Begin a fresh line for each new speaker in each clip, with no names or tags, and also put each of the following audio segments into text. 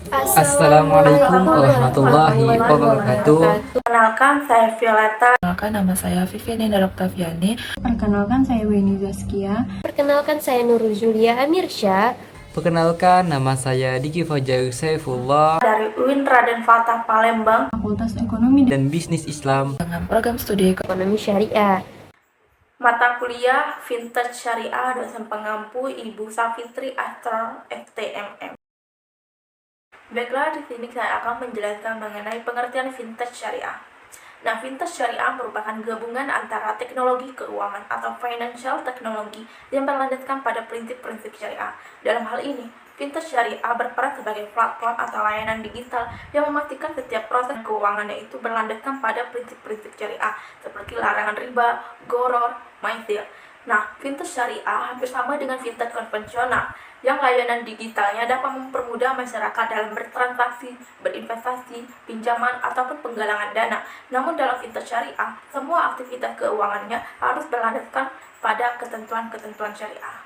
Assalamualaikum warahmatullahi wabarakatuh.
Perkenalkan, saya Violeta.
Perkenalkan, nama saya Vivian Indar Oktaviani.
Perkenalkan, saya Weni Zaskia.
Perkenalkan, saya Nurul Julia Amirsya.
Perkenalkan, nama saya Diki Fajar Saifullah
Dari UIN Raden Fatah Palembang,
Fakultas Ekonomi
dan Bisnis Islam
Dengan program studi
Ekonomi Syariah.
mata kuliah Vintage Syariah, dosen pengampu Ibu Safitri Astra FTMM. Baiklah, di sini saya akan menjelaskan mengenai pengertian vintage syariah. Nah, vintage syariah merupakan gabungan antara teknologi keuangan atau financial technology yang berlandaskan pada prinsip-prinsip syariah. Dalam hal ini, vintage syariah berperan sebagai platform atau layanan digital yang memastikan setiap proses keuangannya itu berlandaskan pada prinsip-prinsip syariah seperti larangan riba, gharar, maisir. Nah, vintage syariah hampir sama dengan vintage konvensional yang layanan digitalnya dapat mempermudah masyarakat dalam bertransaksi, berinvestasi, pinjaman, ataupun penggalangan dana. Namun dalam vintage syariah, semua aktivitas keuangannya harus berlandaskan pada ketentuan-ketentuan syariah.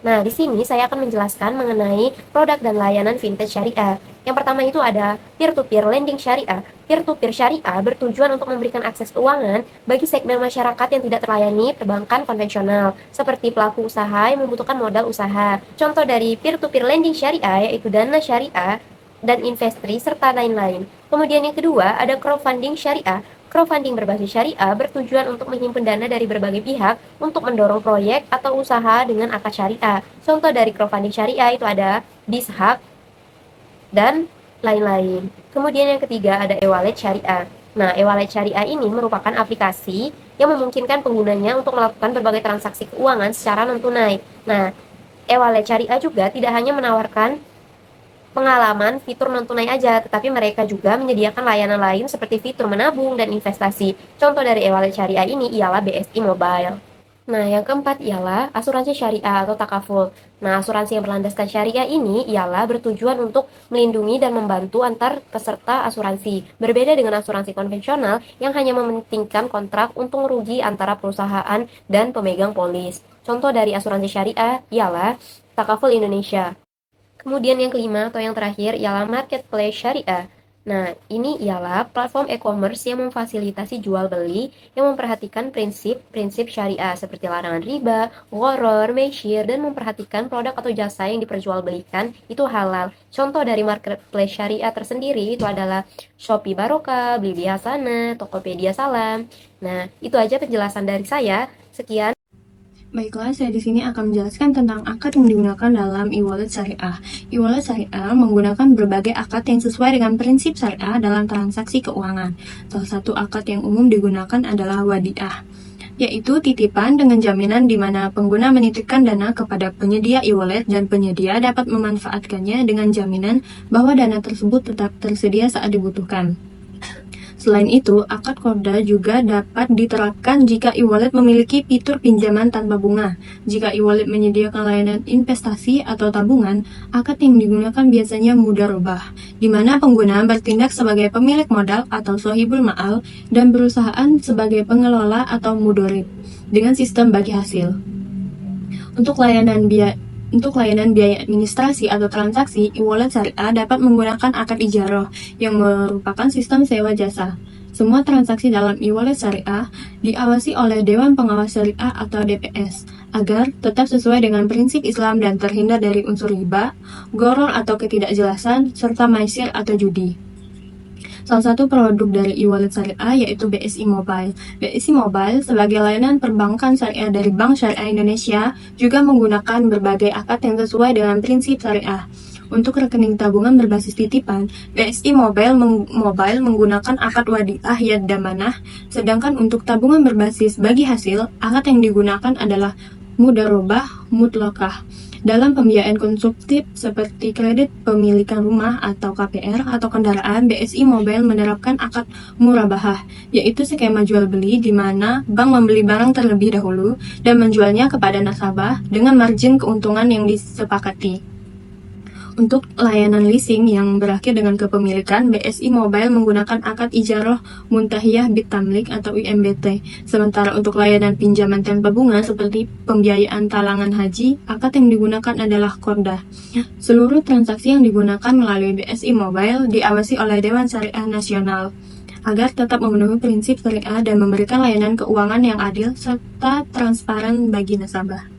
Nah, di sini saya akan menjelaskan mengenai produk dan layanan vintage syariah. Yang pertama itu ada peer-to-peer lending syariah. Peer-to-peer syariah bertujuan untuk memberikan akses keuangan bagi segmen masyarakat yang tidak terlayani perbankan konvensional, seperti pelaku usaha yang membutuhkan modal usaha. Contoh dari peer-to-peer lending syariah yaitu Dana Syariah dan Investri serta lain-lain. Kemudian yang kedua ada crowdfunding syariah. Crowdfunding berbasis syariah bertujuan untuk menghimpun dana dari berbagai pihak untuk mendorong proyek atau usaha dengan akad syariah. Contoh dari crowdfunding syariah itu ada Bishaq dan lain-lain. Kemudian yang ketiga ada e-wallet syariah. Nah, e-wallet syariah ini merupakan aplikasi yang memungkinkan penggunanya untuk melakukan berbagai transaksi keuangan secara non-tunai. Nah, e-wallet syariah juga tidak hanya menawarkan pengalaman fitur non-tunai aja, tetapi mereka juga menyediakan layanan lain seperti fitur menabung dan investasi. Contoh dari e-wallet syariah ini ialah BSI Mobile. Nah, yang keempat ialah asuransi syariah atau takaful. Nah, asuransi yang berlandaskan syariah ini ialah bertujuan untuk melindungi dan membantu antar peserta asuransi. Berbeda dengan asuransi konvensional yang hanya mementingkan kontrak untung rugi antara perusahaan dan pemegang polis. Contoh dari asuransi syariah ialah Takaful Indonesia. Kemudian yang kelima atau yang terakhir ialah marketplace syariah. Nah, ini ialah platform e-commerce yang memfasilitasi jual beli yang memperhatikan prinsip-prinsip syariah seperti larangan riba, gharar, maisir, dan memperhatikan produk atau jasa yang diperjualbelikan itu halal. Contoh dari marketplace syariah tersendiri itu adalah Shopee Barokah, Blibli Hasanah, Tokopedia Salam. Nah, itu aja penjelasan dari saya. Sekian.
Baiklah, saya di sini akan menjelaskan tentang akad yang digunakan dalam e-wallet syariah. E-wallet syariah menggunakan berbagai akad yang sesuai dengan prinsip syariah dalam transaksi keuangan. Salah satu akad yang umum digunakan adalah wadiah, yaitu titipan dengan jaminan di mana pengguna menitipkan dana kepada penyedia e-wallet dan penyedia dapat memanfaatkannya dengan jaminan bahwa dana tersebut tetap tersedia saat dibutuhkan. Selain itu, akad qardha juga dapat diterapkan jika e-wallet memiliki fitur pinjaman tanpa bunga. Jika e-wallet menyediakan layanan investasi atau tabungan, akad yang digunakan biasanya mudharabah, di mana pengguna bertindak sebagai pemilik modal atau sohibul ma'al dan perusahaan sebagai pengelola atau mudharib dengan sistem bagi hasil. Untuk layanan biaya administrasi atau transaksi, e-wallet syariah dapat menggunakan akad ijarah yang merupakan sistem sewa jasa. Semua transaksi dalam e-wallet syariah diawasi oleh Dewan Pengawas Syariah atau DPS agar tetap sesuai dengan prinsip Islam dan terhindar dari unsur riba, gharar atau ketidakjelasan, serta maisir atau judi. Salah satu produk dari e-wallet syariah yaitu BSI Mobile. BSI Mobile sebagai layanan perbankan syariah dari Bank Syariah Indonesia juga menggunakan berbagai akad yang sesuai dengan prinsip syariah. Untuk rekening tabungan berbasis titipan, BSI Mobile menggunakan akad wadiah yad damanah, sedangkan untuk tabungan berbasis bagi hasil, akad yang digunakan adalah mudharabah mutlaqah. Dalam pembiayaan konsumtif seperti kredit pemilikan rumah atau KPR atau kendaraan, BSI Mobile menerapkan akad murabahah, yaitu skema jual beli di mana bank membeli barang terlebih dahulu dan menjualnya kepada nasabah dengan margin keuntungan yang disepakati. Untuk layanan leasing yang berakhir dengan kepemilikan, BSI Mobile menggunakan akad ijarah muntahiyah bitamlik atau IMBT. Sementara untuk layanan pinjaman tanpa bunga seperti pembiayaan talangan haji, akad yang digunakan adalah Korda. Seluruh transaksi yang digunakan melalui BSI Mobile diawasi oleh Dewan Syariah Nasional agar tetap memenuhi prinsip syariah dan memberikan layanan keuangan yang adil serta transparan bagi nasabah.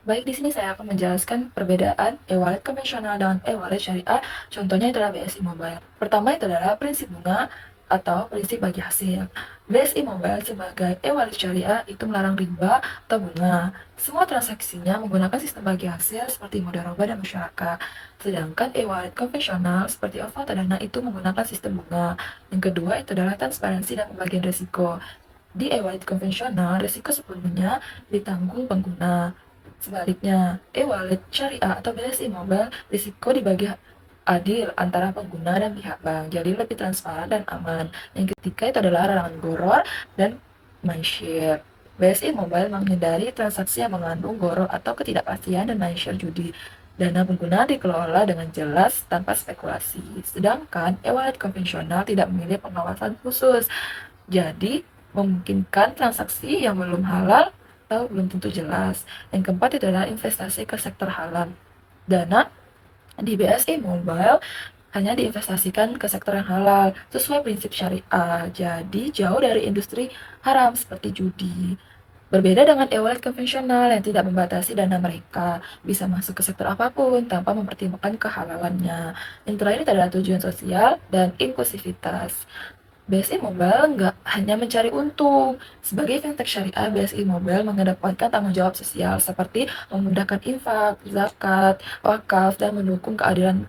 Baik, di sini saya akan menjelaskan perbedaan e-wallet konvensional dengan e-wallet syariah. Contohnya adalah BSI Mobile. Pertama itu adalah prinsip bunga atau prinsip bagi hasil. BSI Mobile sebagai e-wallet syariah itu melarang riba atau bunga. Semua transaksinya menggunakan sistem bagi hasil seperti mudharabah dan musyarakah. Sedangkan e-wallet konvensional seperti OVO atau Dana itu menggunakan sistem bunga. Yang kedua itu adalah transparansi dan pembagian risiko. Di e-wallet konvensional, risiko sepenuhnya ditanggung pengguna. Sebaliknya, e-wallet syariah atau BSI Mobile risiko dibagi adil antara pengguna dan pihak bank, jadi lebih transparan dan aman. Yang ketiga itu adalah larangan goror dan mindshare. BSI Mobile menghindari transaksi yang mengandung goror atau ketidakpastian dan mindshare judi. Dana pengguna dikelola dengan jelas tanpa spekulasi. Sedangkan e-wallet konvensional tidak memiliki pengawasan khusus, jadi memungkinkan transaksi yang belum halal atau belum tentu jelas. Yang keempat itu adalah investasi ke sektor halal. Dana di BSI Mobile hanya diinvestasikan ke sektor yang halal sesuai prinsip syariah, jadi jauh dari industri haram seperti judi. Berbeda dengan e-wallet konvensional yang tidak membatasi dana mereka, bisa masuk ke sektor apapun tanpa mempertimbangkan kehalalannya. Yang terakhir adalah tujuan sosial dan inklusivitas. BSI Mobile nggak hanya mencari untung. Sebagai fintech syariah, BSI Mobile mengedepankan tanggung jawab sosial seperti memudahkan infak, zakat, wakaf, dan mendukung keadilan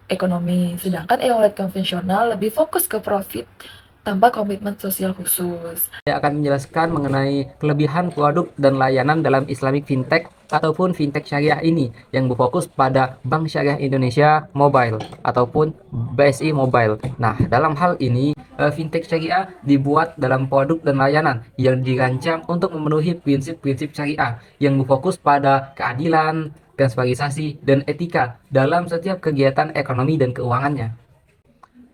ekonomi. Sedangkan e-wallet konvensional lebih fokus ke profit tanpa komitmen sosial khusus.
Saya akan menjelaskan mengenai kelebihan produk dan layanan dalam Islamic Fintech ataupun Fintech Syariah ini yang berfokus pada Bank Syariah Indonesia Mobile ataupun BSI Mobile. Nah, dalam hal ini Fintech Syariah dibuat dalam produk dan layanan yang dirancang untuk memenuhi prinsip-prinsip syariah yang berfokus pada keadilan, transparansi, dan etika dalam setiap kegiatan ekonomi dan keuangannya.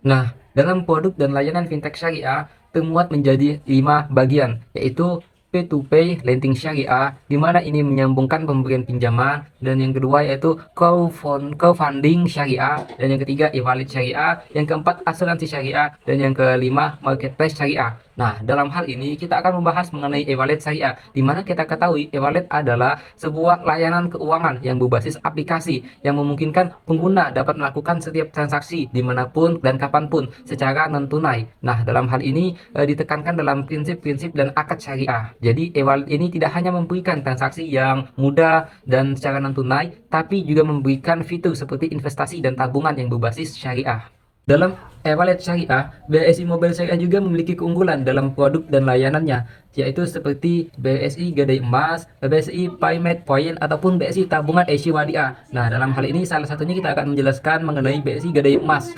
Nah, dalam produk dan layanan fintech syariah termuat menjadi 5 bagian, yaitu P2P lending syariah, di mana ini menyambungkan pemberian pinjaman, dan yang kedua yaitu crowdfunding syariah, dan yang ketiga e-wallet syariah, yang keempat asuransi syariah, dan yang kelima marketplace syariah. Nah, dalam hal ini kita akan membahas mengenai e-wallet syariah, di mana kita ketahui e-wallet adalah sebuah layanan keuangan yang berbasis aplikasi yang memungkinkan pengguna dapat melakukan setiap transaksi dimanapun dan kapanpun secara non-tunai. Nah, dalam hal ini ditekankan dalam prinsip-prinsip dan akad syariah. Jadi, e-wallet ini tidak hanya memberikan transaksi yang mudah dan secara non-tunai, tapi juga memberikan fitur seperti investasi dan tabungan yang berbasis syariah. Dalam e-wallet syariah, BSI Mobile Syariah juga memiliki keunggulan dalam produk dan layanannya, yaitu seperti BSI Gadai Emas, BSI Payment Point, ataupun BSI Tabungan Asia Wadiah. Nah, dalam hal ini salah satunya kita akan menjelaskan mengenai BSI Gadai Emas.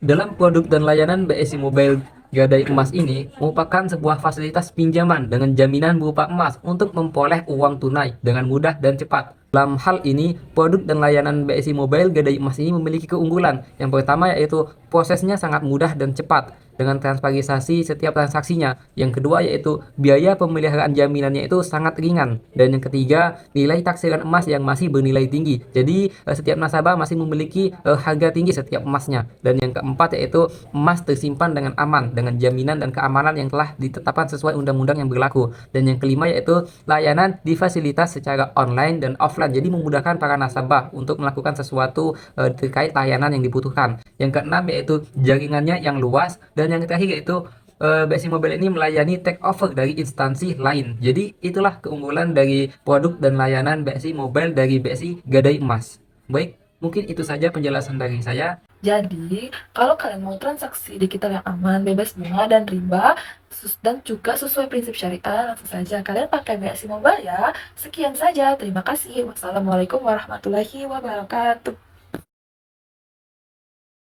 Dalam produk dan layanan BSI Mobile Gadai Emas ini merupakan sebuah fasilitas pinjaman dengan jaminan berupa emas untuk memperoleh uang tunai dengan mudah dan cepat. Dalam hal ini, produk dan layanan BSI Mobile Gadai Emas ini memiliki keunggulan. Yang pertama yaitu prosesnya sangat mudah dan cepat dengan transparansi setiap transaksinya. Yang kedua yaitu biaya pemeliharaan jaminannya itu sangat ringan. Dan yang ketiga, nilai taksiran emas yang masih bernilai tinggi. Jadi setiap nasabah masih memiliki harga tinggi setiap emasnya. Dan yang keempat yaitu emas tersimpan dengan aman dengan jaminan dan keamanan yang telah ditetapkan sesuai undang-undang yang berlaku. Dan yang kelima yaitu layanan difasilitas secara online dan offline. Jadi memudahkan para nasabah untuk melakukan sesuatu terkait layanan yang dibutuhkan. Yang keenam yaitu jaringannya yang luas, dan yang terakhir yaitu BSI Mobile ini melayani take over dari instansi lain. Jadi itulah keunggulan dari produk dan layanan BSI Mobile dari BSI Gadai Emas. Baik, mungkin itu saja penjelasan dari saya.
Jadi, kalau kalian mau transaksi digital yang aman, bebas bunga dan riba, dan juga sesuai prinsip syariah, langsung saja kalian pakai BSI Mobile ya. Sekian saja, terima kasih. Wassalamualaikum warahmatullahi wabarakatuh.